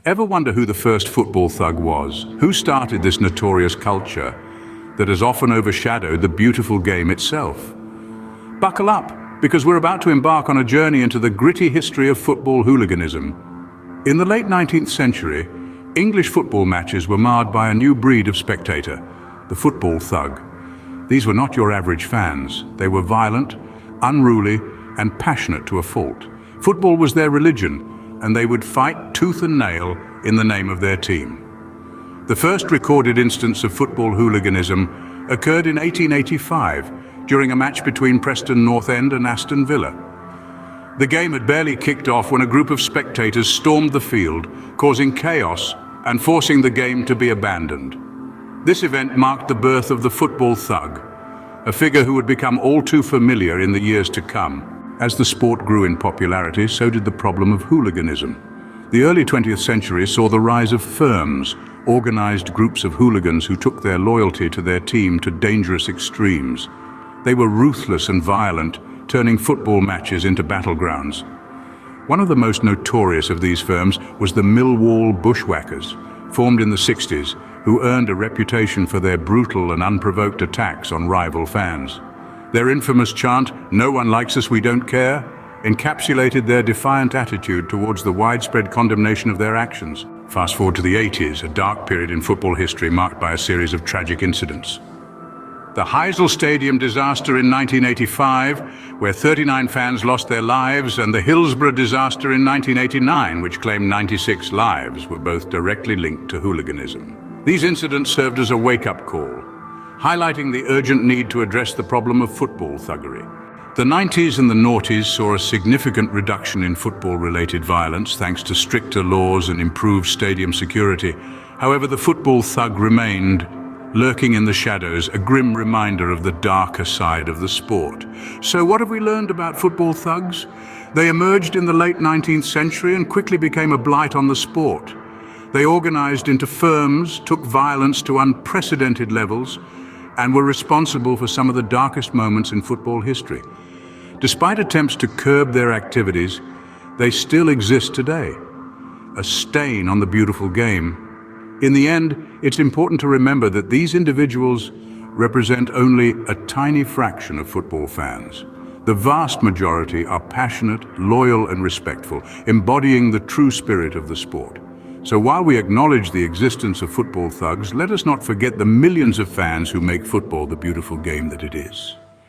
Ever wonder who the first football thug was? Who started this notorious culture that has often overshadowed the beautiful game itself? Buckle up, because we're about to embark on a journey into the gritty history of football hooliganism. In the late 19th century, English football matches were marred by a new breed of spectator, the football thug. These were not your average fans. They were violent, unruly, and passionate to a fault. Football was their religion, and they would fight tooth and nail in the name of their team. The first recorded instance of football hooliganism occurred in 1885 during a match between Preston North End and Aston Villa. The game had barely kicked off when a group of spectators stormed the field, causing chaos and forcing the game to be abandoned. This event marked the birth of the football thug, a figure who would become all too familiar in the years to come. As the sport grew in popularity, so did the problem of hooliganism. The early 20th century saw the rise of firms, organized groups of hooligans who took their loyalty to their team to dangerous extremes. They were ruthless and violent, turning football matches into battlegrounds. One of the most notorious of these firms was the Millwall Bushwhackers, formed in the 60s, who earned a reputation for their brutal and unprovoked attacks on rival fans. Their infamous chant, "No one likes us, we don't care," encapsulated their defiant attitude towards the widespread condemnation of their actions. Fast forward to the 80s, a dark period in football history marked by a series of tragic incidents. The Heysel Stadium disaster in 1985, where 39 fans lost their lives, and the Hillsborough disaster in 1989, which claimed 96 lives, were both directly linked to hooliganism. These incidents served as a wake-up call, highlighting the urgent need to address the problem of football thuggery. The 90s and the noughties saw a significant reduction in football-related violence thanks to stricter laws and improved stadium security. However, the football thug remained, lurking in the shadows, a grim reminder of the darker side of the sport. So what have we learned about football thugs? They emerged in the late 19th century and quickly became a blight on the sport. They organized into firms, took violence to unprecedented levels, and were responsible for some of the darkest moments in football history. Despite attempts to curb their activities, they still exist today, a stain on the beautiful game. In the end, it's important to remember that these individuals represent only a tiny fraction of football fans. The vast majority are passionate, loyal, and respectful, embodying the true spirit of the sport. So while we acknowledge the existence of football thugs, let us not forget the millions of fans who make football the beautiful game that it is.